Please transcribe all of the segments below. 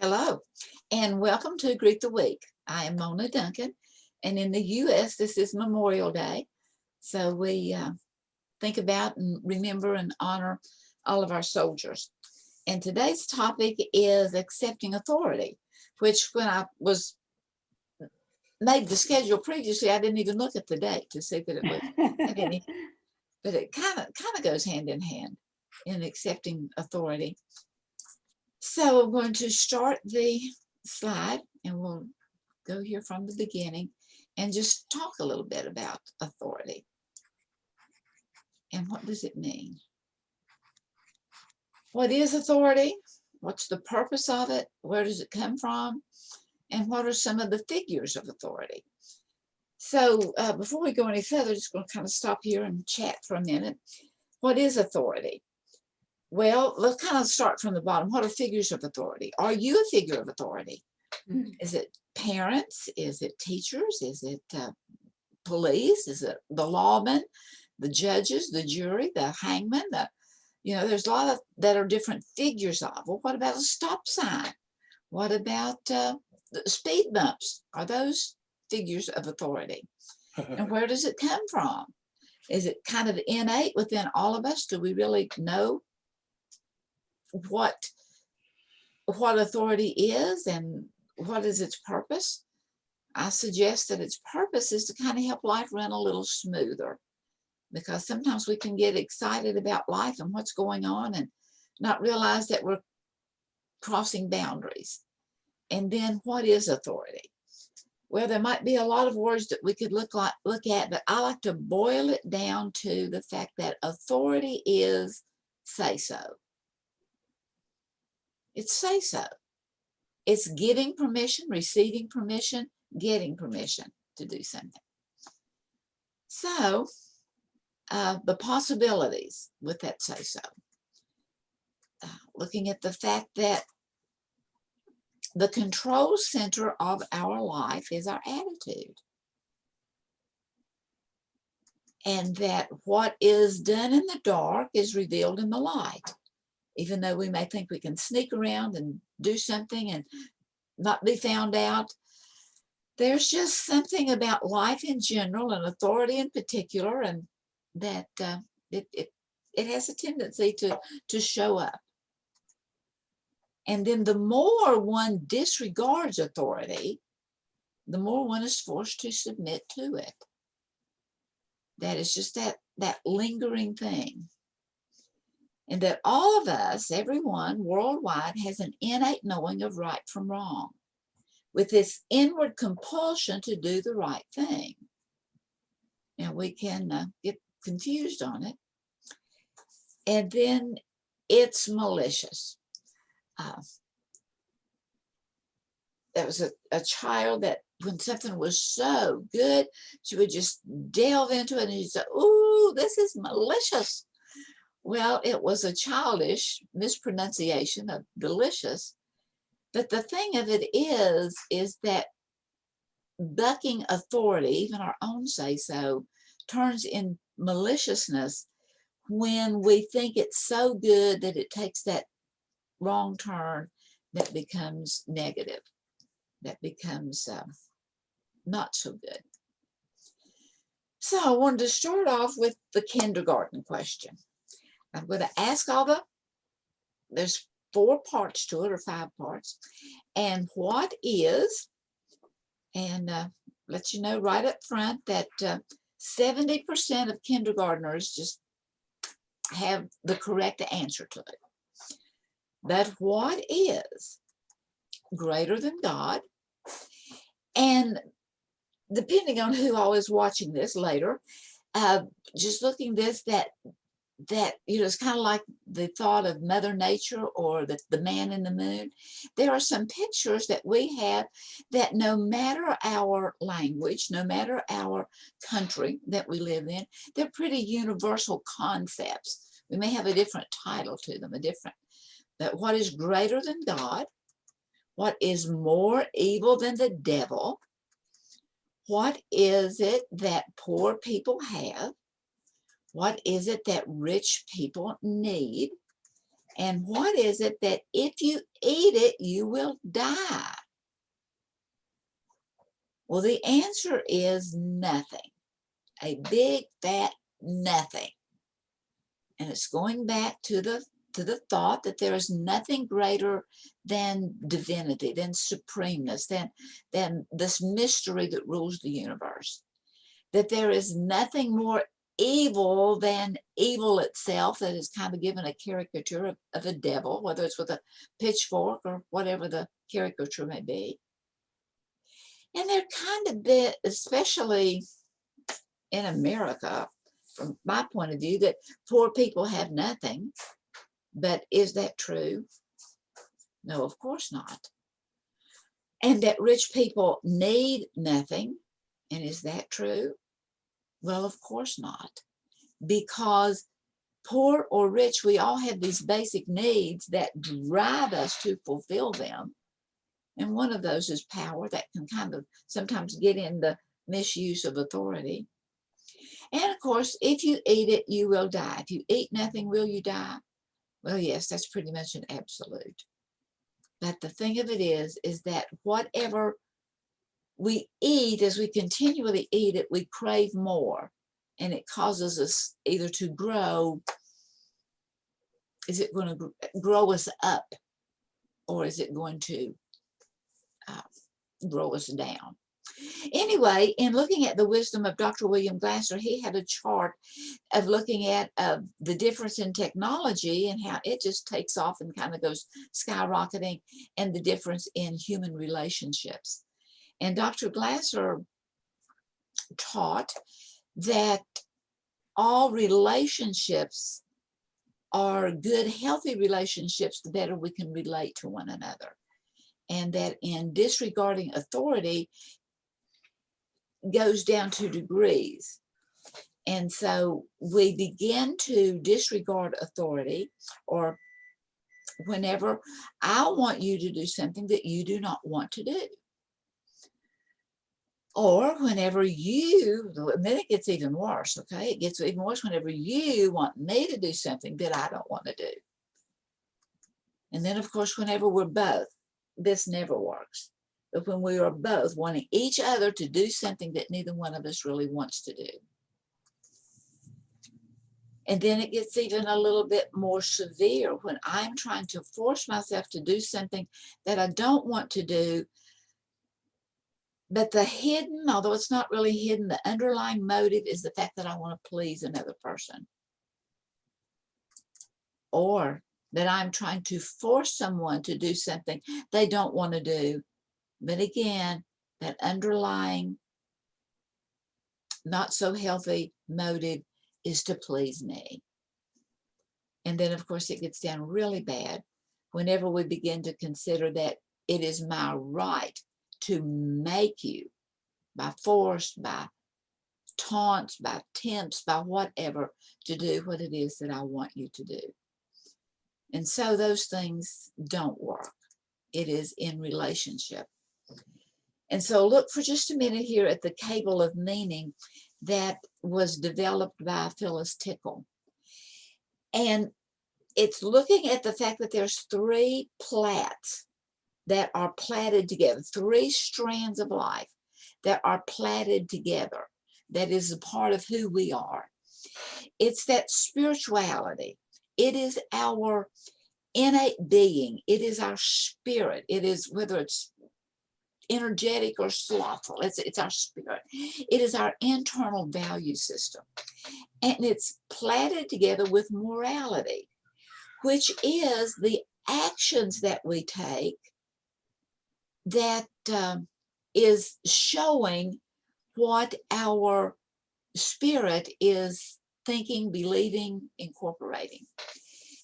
Hello, and welcome to Greet the Week. I am Mona Duncan, and in the U.S., this is Memorial Day. So we think about and remember and honor all of our soldiers. And today's topic is accepting authority, which when I was made the schedule previously, I didn't even look at the date to see that it was, but it kind of goes hand in hand in accepting authority. So I'm going to start the slide and we'll go here from the beginning and just talk a little bit about authority. And what does it mean? What is authority? What's the purpose of it? Where does it come from? And what are some of the figures of authority? So before we go any further, just going to kind of stop here and chat for a minute. What is authority? Well, let's kind of start from the bottom. What are figures of authority? Are you a figure of authority? Is it parents? Is it teachers? Is it police? Is it the lawmen, the judges, the jury, the hangman? There's a lot of that are different figures of. Well, what about a stop sign? What about the speed bumps? Are those figures of authority? And where does it come from? Is it kind of innate within all of us? Do we really know what authority is and what is its purpose? I suggest that its purpose is to kind of help life run a little smoother, because sometimes we can get excited about life and what's going on and not realize that we're crossing boundaries. And then what is authority? Well, there might be a lot of words that we could look at, but I like to boil it down to the fact that authority is say so. It's say so. It's giving permission, receiving permission, getting permission to do something. So the possibilities with that say so. Looking at the fact that the control center of our life is our attitude. And that what is done in the dark is revealed in the light. Even though we may think we can sneak around and do something and not be found out, there's just something about life in general and authority in particular, and that it has a tendency to show up. And then the more one disregards authority, the more one is forced to submit to it. That is just that lingering thing. And that all of us, everyone worldwide, has an innate knowing of right from wrong, with this inward compulsion to do the right thing. And we can get confused on it. And then it's malicious. There was a child that when something was so good, she would just delve into it and she'd say, "Ooh, this is malicious." Well, it was a childish mispronunciation of delicious. But the thing of it is that bucking authority, even our own say-so, turns in maliciousness when we think it's so good that it takes that wrong turn that becomes negative, that becomes not so good. So I wanted to start off with the kindergarten question. I'm going to ask there's 4 parts to it, or 5 parts. And what is, and let you know right up front that 70% of kindergartners just have the correct answer to it. But what is greater than God? And depending on who all is watching this later, just looking this, that it's kind of like the thought of Mother Nature or the man in the moon. There are some pictures that we have that no matter our language, no matter our country that we live in, they're pretty universal concepts. We may have a different title to them, but what is greater than God? What is more evil than the devil? What is it that poor people have? What is it that rich people need? And what is it that if you eat it, you will die? Well, the answer is nothing. A big fat nothing. And it's going back to the thought that there is nothing greater than divinity, than supremeness, than this mystery that rules the universe. That there is nothing more evil than evil itself, that is kind of given a caricature of a devil, whether it's with a pitchfork or whatever the caricature may be. And they're kind of bit, especially in America, from my point of view, that poor people have nothing. But is that true? No, of course not. And that rich people need nothing. And is that true? Well, of course not. Because poor or rich, we all have these basic needs that drive us to fulfill them. And one of those is power, that can kind of sometimes get in the misuse of authority. And of course, if you eat it, you will die. If you eat nothing, will you die? Well, yes, that's pretty much an absolute. But the thing of it is that whatever we eat, as we continually eat it, we crave more. And it causes us either to grow. Is it going to grow us up? Or is it going to grow us down? Anyway, in looking at the wisdom of Dr. William Glasser, he had a chart of looking at the difference in technology and how it just takes off and kind of goes skyrocketing, and the difference in human relationships. And Dr. Glasser taught that all relationships are good, healthy relationships, the better we can relate to one another. And that in disregarding authority goes down to degrees. And so we begin to disregard authority, or whenever I want you to do something that you do not want to do. Or whenever you, and then it gets even worse, okay? It gets even worse whenever you want me to do something that I don't want to do. And then, of course, whenever we're both, this never works. But when we are both wanting each other to do something that neither one of us really wants to do. And then it gets even a little bit more severe when I'm trying to force myself to do something that I don't want to do. But the hidden, although it's not really hidden, the underlying motive is the fact that I want to please another person. Or that I'm trying to force someone to do something they don't want to do. But again, that underlying, not so healthy motive is to please me. And then, of course, it gets down really bad whenever we begin to consider that it is my right to make you, by force, by taunts, by tempts, by whatever, to do what it is that I want you to do. And so those things don't work. It is in relationship. And so look for just a minute here at the cable of meaning that was developed by Phyllis Tickle. And it's looking at the fact that there's three plaits that are plaited together, three strands of life that are plaited together, that is a part of who we are. It's that spirituality. It is our innate being. It is our spirit. It is, whether it's energetic or slothful, it's our spirit. It is our internal value system. And it's plaited together with morality, which is the actions that we take that is showing what our spirit is thinking, believing, incorporating.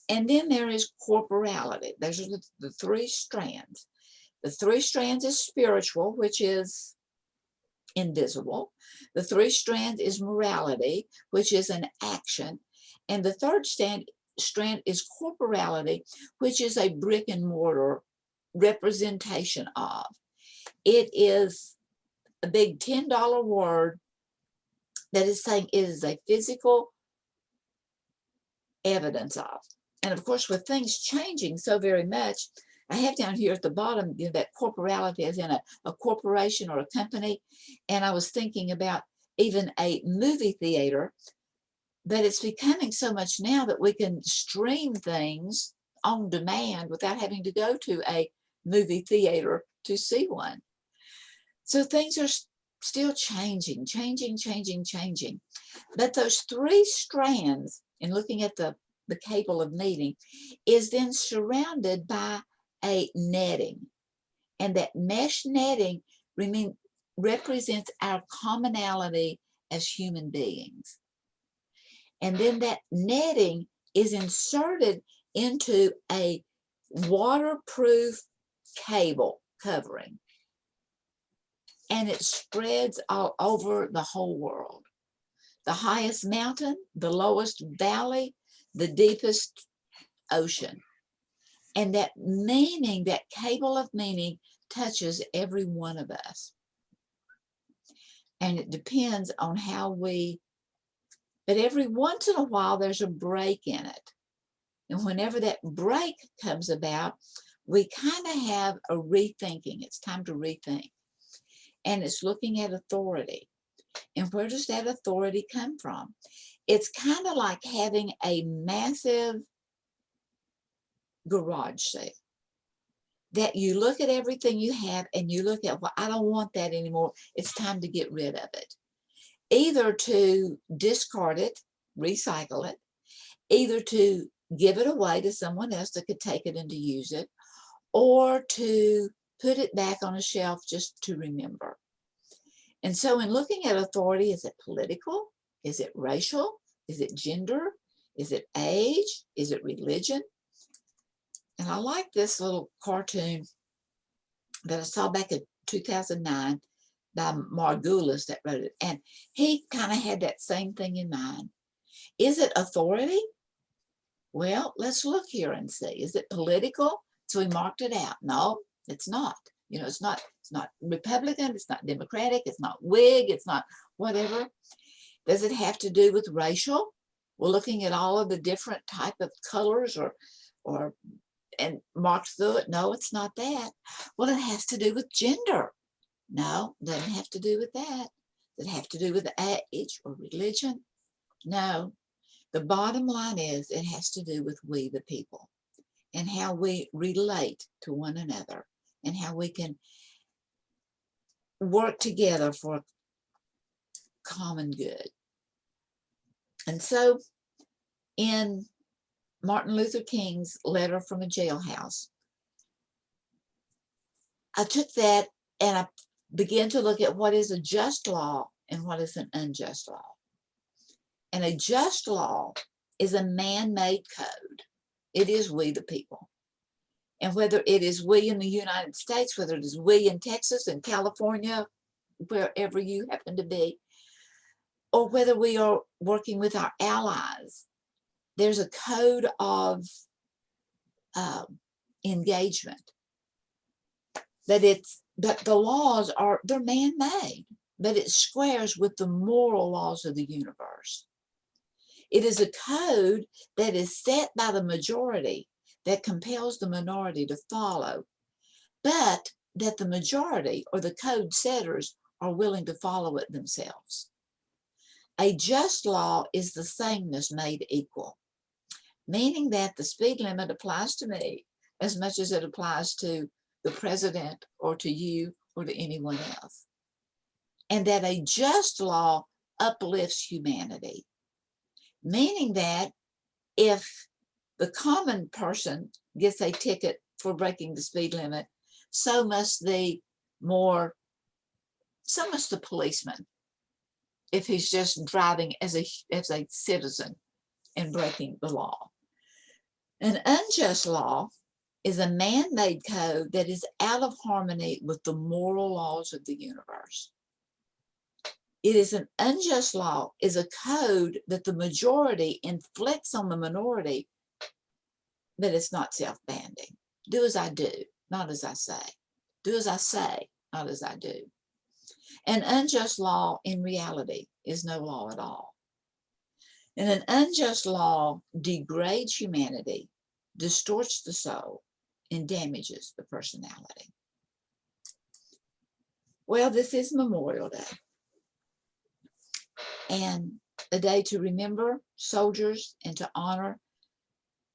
And then there is corporality. Those are the three strands. The three strands is spiritual, which is invisible. The three strands is morality, which is an action. And the third strand is corporality, which is a brick and mortar representation of. It is a big $10 word that is saying it is a physical evidence of. And of course, with things changing so very much, I have down here at the bottom, that corporality as in a corporation or a company. And I was thinking about even a movie theater, but it's becoming so much now that we can stream things on demand without having to go to a movie theater to see one. So things are still changing. But those three strands, in looking at the cable of meaning, is then surrounded by a netting. And that mesh netting represents our commonality as human beings. And then that netting is inserted into a waterproof cable covering. And it spreads all over the whole world. The highest mountain, the lowest valley, the deepest ocean. And that meaning, that cable of meaning, touches every one of us. And it depends on how but every once in a while there's a break in it. And whenever that break comes about, we kind of have a rethinking. It's time to rethink. And it's looking at authority. And where does that authority come from? It's kind of like having a massive garage sale that you look at everything you have and you look at, well, I don't want that anymore. It's time to get rid of it. Either to discard it, recycle it, either to give it away to someone else that could take it and to use it, or to put it back on a shelf just to remember. And so in looking at authority, is it political? Is it racial? Is it gender? Is it age? Is it religion? And I like this little cartoon that I saw back in 2009 by Margulis that wrote it. And he kind of had that same thing in mind. Is it authority? Well, let's look here and see. Is it political? So we marked it out. No, it's not. You know, it's not Republican, it's not Democratic, it's not Whig, it's not whatever. Does it have to do with racial? We're looking at all of the different type of colors and marked through it. No, it's not that. Well, it has to do with gender. No, doesn't have to do with that. Does it have to do with age or religion? No. The bottom line is it has to do with we the people and how we relate to one another and how we can work together for common good. And so in Martin Luther King's letter from a jailhouse, I took that and I began to look at what is a just law and what is an unjust law. And a just law is a man-made code. It is we the people. And whether it is we in the United States, whether it is we in Texas and California, wherever you happen to be, or whether we are working with our allies, there's a code of engagement. But the laws they're man-made, but it squares with the moral laws of the universe. It is a code that is set by the majority that compels the minority to follow, but that the majority or the code setters are willing to follow it themselves. A just law is the sameness made equal, meaning that the speed limit applies to me as much as it applies to the president or to you or to anyone else. And that a just law uplifts humanity, meaning that if the common person gets a ticket for breaking the speed limit, so must the policeman if he's just driving as a citizen and breaking the law. An unjust law is a man-made code that is out of harmony with the moral laws of the universe. It is an unjust law is a code that the majority inflicts on the minority, but it's not self-banding. Do as I do, not as I say. Do as I say, not as I do. An unjust law in reality is no law at all. And an unjust law degrades humanity distorts the soul, and damages the personality. Well, this is Memorial Day, and a day to remember soldiers and to honor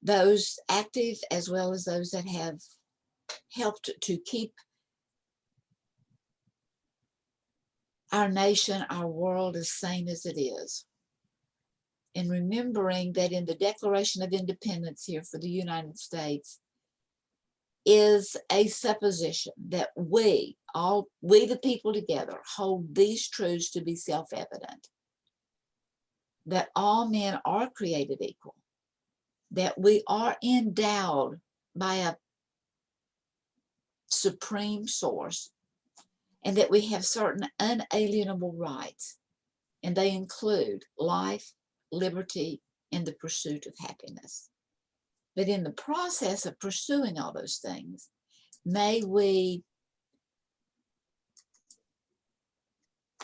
those active as well as those that have helped to keep our nation, our world as sane as it is. And remembering that in the Declaration of Independence here for the United States is a supposition that we the people together, hold these truths to be self-evident, that all men are created equal, that we are endowed by a supreme source, and that we have certain unalienable rights, and they include life, liberty, and the pursuit of happiness. But in the process of pursuing all those things, may we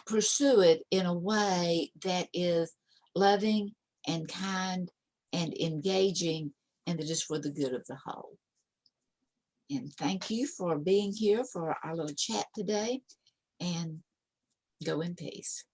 pursue it in a way that is loving and kind and engaging, and that is for the good of the whole. And thank you for being here for our little chat today, and go in peace.